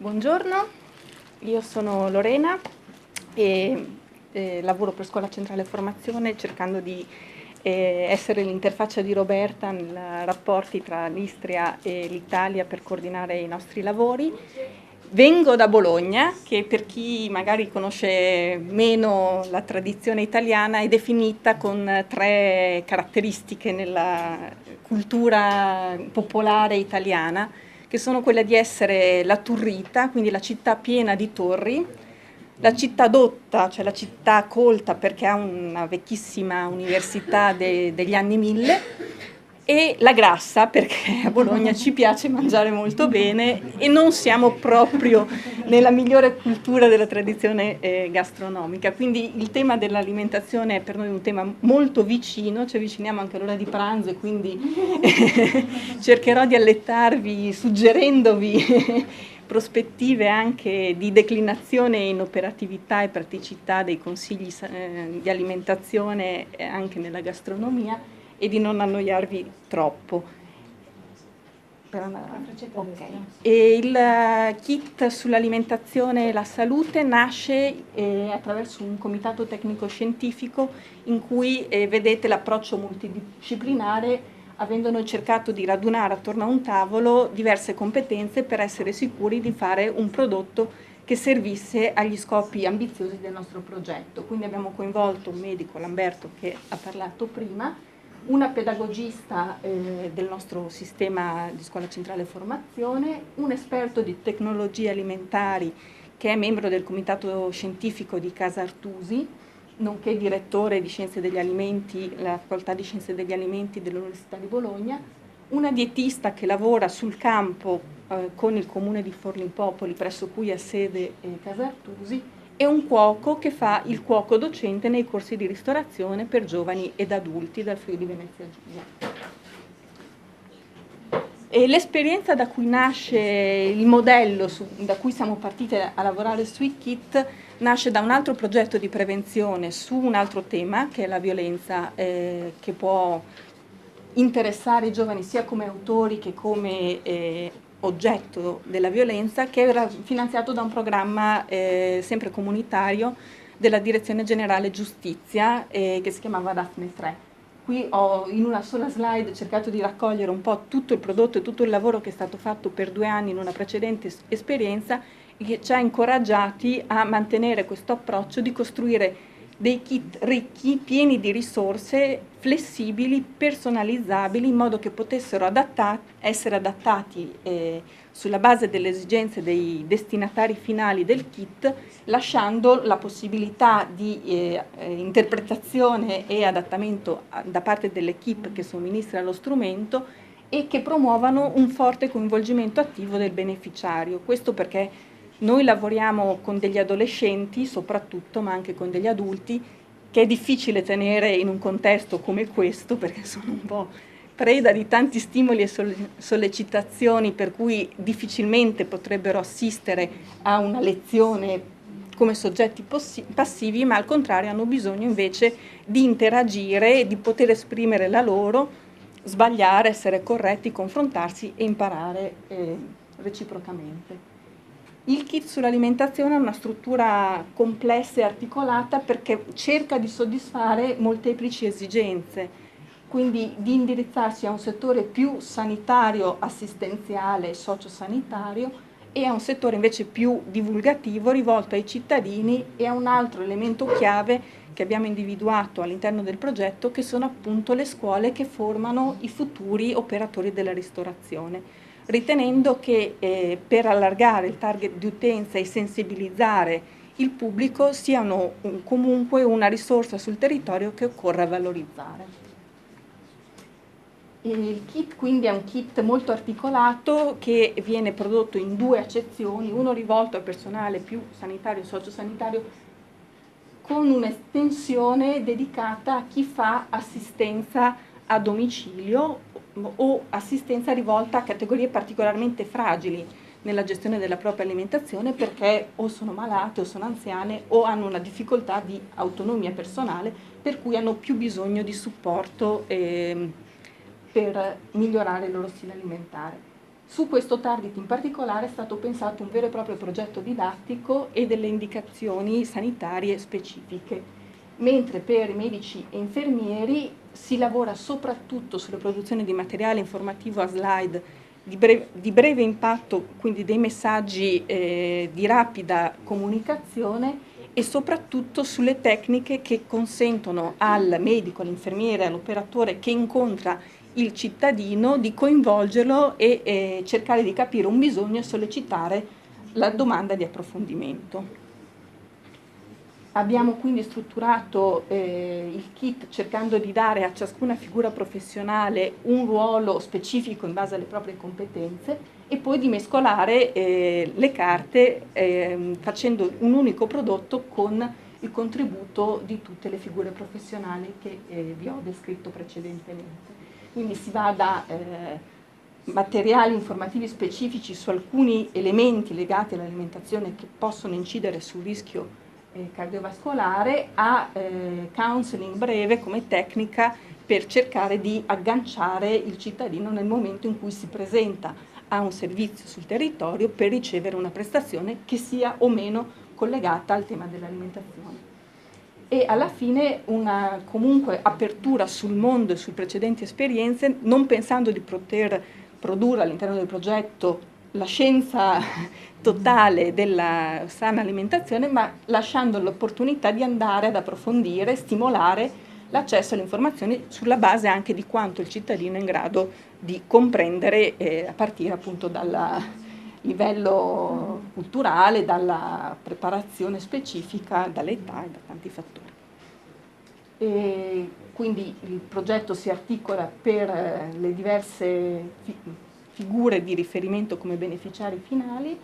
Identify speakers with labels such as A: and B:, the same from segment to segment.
A: Buongiorno, io sono Lorena e lavoro per Scuola Centrale Formazione cercando di essere l'interfaccia di Roberta nei rapporti tra l'Istria e l'Italia per coordinare i nostri lavori. Vengo da Bologna, che per chi magari conosce meno la tradizione italiana è definita con 3 caratteristiche nella cultura popolare italiana, che sono quelle di essere la Turrita, quindi la città piena di torri, la città dotta, cioè la città colta perché ha una vecchissima università degli anni 1000, e la Grassa perché a Bologna ci piace mangiare molto bene e non siamo proprio nella migliore cultura della tradizione gastronomica. Quindi il tema dell'alimentazione è per noi un tema molto vicino, ci avviciniamo anche all'ora di pranzo e quindi cercherò di allettarvi suggerendovi prospettive anche di declinazione in operatività e praticità dei consigli di alimentazione anche nella gastronomia e di non annoiarvi troppo. Okay. E il kit sull'alimentazione e la salute nasce attraverso un comitato tecnico-scientifico in cui vedete l'approccio multidisciplinare, avendo noi cercato di radunare attorno a un tavolo diverse competenze per essere sicuri di fare un prodotto che servisse agli scopi ambiziosi del nostro progetto. Quindi abbiamo coinvolto un medico, Lamberto, che ha parlato prima, una pedagogista del nostro sistema di Scuola Centrale Formazione, un esperto di tecnologie alimentari che è membro del comitato scientifico di Casa Artusi, nonché direttore di Scienze degli Alimenti, la Facoltà di Scienze degli Alimenti dell'Università di Bologna, una dietista che lavora sul campo con il comune di Forlimpopoli, presso cui ha sede Casa Artusi, e un cuoco che fa il cuoco docente nei corsi di ristorazione per giovani ed adulti dal Friuli Venezia Giulia. E l'esperienza da cui nasce il modello, da cui siamo partite a lavorare sui kit, nasce da un altro progetto di prevenzione su un altro tema, che è la violenza, che può interessare i giovani sia come autori che come oggetto della violenza, che era finanziato da un programma sempre comunitario della Direzione Generale Giustizia che si chiamava Daphne 3. Qui ho in una sola slide cercato di raccogliere un po' tutto il prodotto e tutto il lavoro che è stato fatto per 2 anni in una precedente esperienza e che ci ha incoraggiati a mantenere questo approccio di costruire dei kit ricchi, pieni di risorse, flessibili, personalizzabili, in modo che potessero essere adattati sulla base delle esigenze dei destinatari finali del kit, lasciando la possibilità di interpretazione e adattamento da parte dell'equipe che somministra lo strumento e che promuovano un forte coinvolgimento attivo del beneficiario. Questo perché noi lavoriamo con degli adolescenti soprattutto, ma anche con degli adulti, che è difficile tenere in un contesto come questo, perché sono un po' preda di tanti stimoli e sollecitazioni, per cui difficilmente potrebbero assistere a una lezione come soggetti passivi, ma al contrario hanno bisogno invece di interagire, di poter esprimere la loro, sbagliare, essere corretti, confrontarsi e imparare reciprocamente. Il kit sull'alimentazione è una struttura complessa e articolata perché cerca di soddisfare molteplici esigenze, quindi di indirizzarsi a un settore più sanitario, assistenziale, sociosanitario e a un settore invece più divulgativo rivolto ai cittadini e a un altro elemento chiave che abbiamo individuato all'interno del progetto, che sono appunto le scuole che formano i futuri operatori della ristorazione, ritenendo che per allargare il target di utenza e sensibilizzare il pubblico siano comunque una risorsa sul territorio che occorre valorizzare. Il kit quindi è un kit molto articolato che viene prodotto in 2 accezioni, uno rivolto al personale più sanitario e sociosanitario, con un'estensione dedicata a chi fa assistenza a domicilio o assistenza rivolta a categorie particolarmente fragili nella gestione della propria alimentazione, perché o sono malate o sono anziane o hanno una difficoltà di autonomia personale, per cui hanno più bisogno di supporto per migliorare il loro stile alimentare. Su questo target in particolare è stato pensato un vero e proprio progetto didattico e delle indicazioni sanitarie specifiche, mentre per i medici e infermieri si lavora soprattutto sulla produzione di materiale informativo a slide di breve impatto, quindi dei messaggi di rapida comunicazione, e soprattutto sulle tecniche che consentono al medico, all'infermiere, all'operatore che incontra il cittadino di coinvolgerlo e cercare di capire un bisogno e sollecitare la domanda di approfondimento. Abbiamo quindi strutturato il kit cercando di dare a ciascuna figura professionale un ruolo specifico in base alle proprie competenze e poi di mescolare le carte facendo un unico prodotto con il contributo di tutte le figure professionali che vi ho descritto precedentemente. Quindi si va da materiali informativi specifici su alcuni elementi legati all'alimentazione che possono incidere sul rischio cardiovascolare a counseling breve come tecnica per cercare di agganciare il cittadino nel momento in cui si presenta a un servizio sul territorio per ricevere una prestazione che sia o meno collegata al tema dell'alimentazione. E alla fine una comunque apertura sul mondo e sulle precedenti esperienze, non pensando di poter produrre all'interno del progetto la scienza totale della sana alimentazione, ma lasciando l'opportunità di andare ad approfondire, stimolare l'accesso alle informazioni sulla base anche di quanto il cittadino è in grado di comprendere a partire appunto dal livello culturale, dalla preparazione specifica, dall'età e da tanti fattori. E quindi il progetto si articola per le diverse figure di riferimento come beneficiari finali.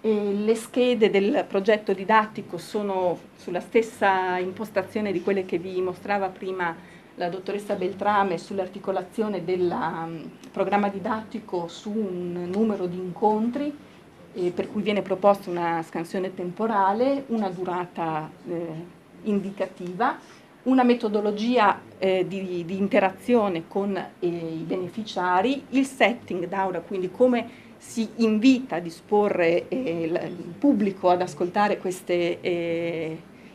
A: E le schede del progetto didattico sono sulla stessa impostazione di quelle che vi mostrava prima la dottoressa Beltrame sull'articolazione del programma didattico su un numero di incontri per cui viene proposta una scansione temporale, una durata indicativa, una metodologia di interazione con i beneficiari, il setting d'aula, quindi come si invita a disporre il pubblico ad ascoltare questi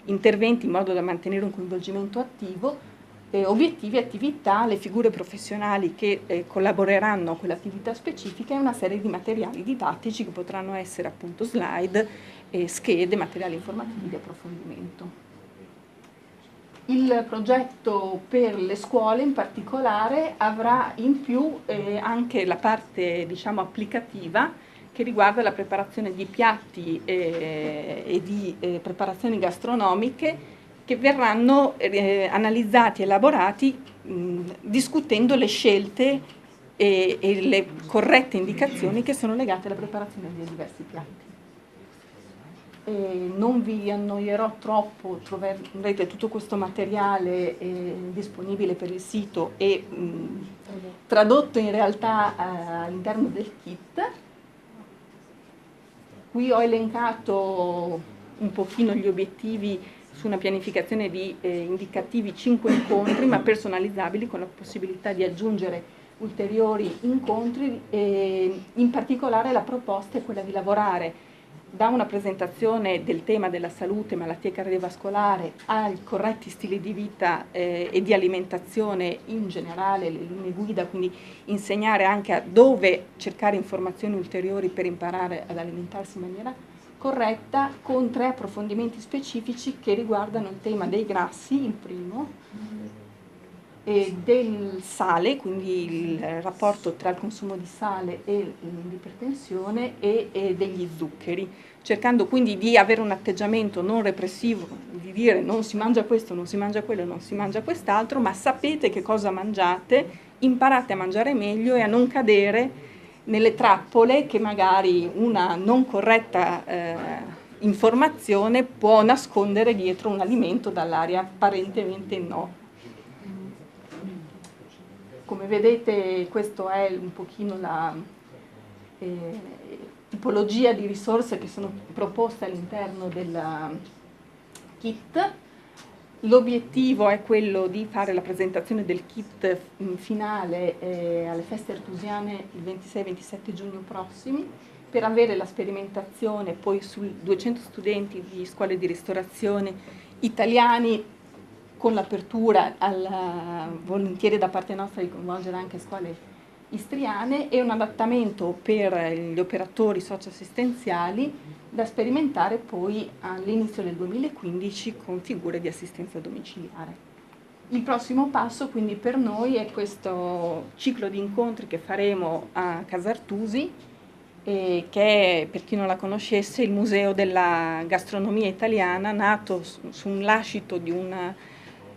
A: interventi in modo da mantenere un coinvolgimento attivo, obiettivi, attività, le figure professionali che collaboreranno a quell'attività specifica e una serie di materiali didattici che potranno essere appunto slide, schede, materiali informativi di approfondimento. Il progetto per le scuole in particolare avrà in più anche la parte diciamo applicativa che riguarda la preparazione di piatti e di preparazioni gastronomiche che verranno analizzati e elaborati discutendo le scelte e le corrette indicazioni che sono legate alla preparazione dei diversi piatti. Non vi annoierò troppo, troverete tutto questo materiale disponibile per il sito e tradotto in realtà all'interno del kit. Qui ho elencato un pochino gli obiettivi su una pianificazione di indicativi 5 incontri ma personalizzabili con la possibilità di aggiungere ulteriori incontri e in particolare la proposta è quella di lavorare da una presentazione del tema della salute, malattie cardiovascolare, ai corretti stili di vita e di alimentazione in generale, le linee guida, quindi insegnare anche a dove cercare informazioni ulteriori per imparare ad alimentarsi in maniera corretta, con 3 approfondimenti specifici che riguardano il tema dei grassi, il primo, e del sale, quindi il rapporto tra il consumo di sale e l'ipertensione e degli zuccheri, cercando quindi di avere un atteggiamento non repressivo, di dire non si mangia questo, non si mangia quello, non si mangia quest'altro, ma sapete che cosa mangiate, imparate a mangiare meglio e a non cadere nelle trappole che magari una non corretta informazione può nascondere dietro un alimento dall'aria apparentemente no. Come vedete questa è un pochino la tipologia di risorse che sono proposte all'interno del kit. L'obiettivo è quello di fare la presentazione del kit finale alle feste artusiane il 26-27 giugno prossimi, per avere la sperimentazione poi su 200 studenti di scuole di ristorazione italiani, con l'apertura volentieri da parte nostra di coinvolgere anche scuole istriane, e un adattamento per gli operatori socioassistenziali da sperimentare poi all'inizio del 2015 con figure di assistenza domiciliare. Il prossimo passo quindi per noi è questo ciclo di incontri che faremo a Casa Artusi, che è, per chi non la conoscesse, il museo della gastronomia italiana, nato su un lascito di un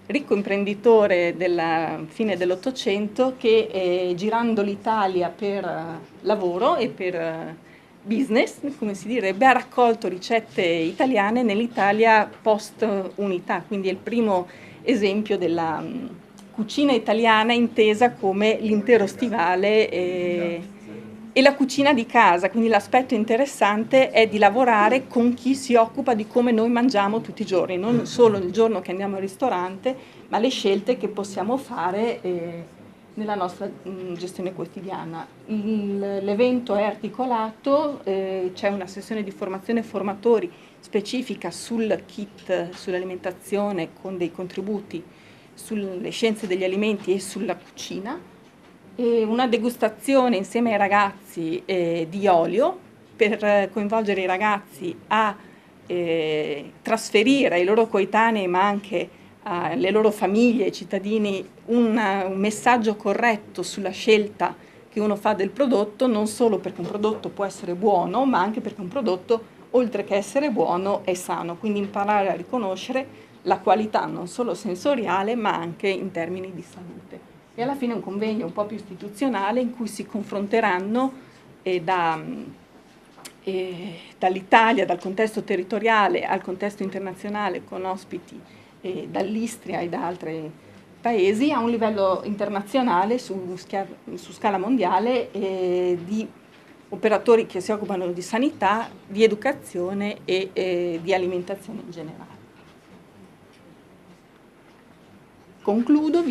A: ricco imprenditore della fine dell'Ottocento che, girando l'Italia per lavoro e per business, come si direbbe, ha raccolto ricette italiane nell'Italia post-unità, quindi è il primo esempio della cucina italiana intesa come l'intero stivale e la cucina di casa. Quindi l'aspetto interessante è di lavorare con chi si occupa di come noi mangiamo tutti i giorni, non solo il giorno che andiamo al ristorante, ma le scelte che possiamo fare nella nostra gestione quotidiana. L'evento è articolato, c'è una sessione di formazione formatori specifica sul kit, sull'alimentazione, con dei contributi sulle scienze degli alimenti e sulla cucina, e una degustazione insieme ai ragazzi di olio, per coinvolgere i ragazzi a trasferire ai loro coetanei, ma anche alle loro famiglie, ai cittadini, un messaggio corretto sulla scelta che uno fa del prodotto, non solo perché un prodotto può essere buono, ma anche perché un prodotto, oltre che essere buono, è sano. Quindi imparare a riconoscere la qualità non solo sensoriale, ma anche in termini di salute. E alla fine un convegno un po' più istituzionale in cui si confronteranno dall'Italia, dal contesto territoriale al contesto internazionale, con ospiti dall'Istria e da altri paesi, a un livello internazionale su scala mondiale, di operatori che si occupano di sanità, di educazione e di alimentazione in generale. Concludo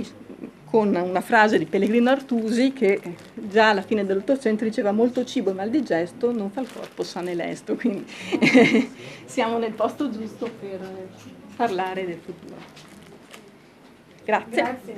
A: con una frase di Pellegrino Artusi, che già alla fine dell'Ottocento diceva: molto cibo e mal digesto non fa il corpo sano e lesto. Quindi siamo nel posto giusto per parlare del futuro. Grazie.
B: Grazie.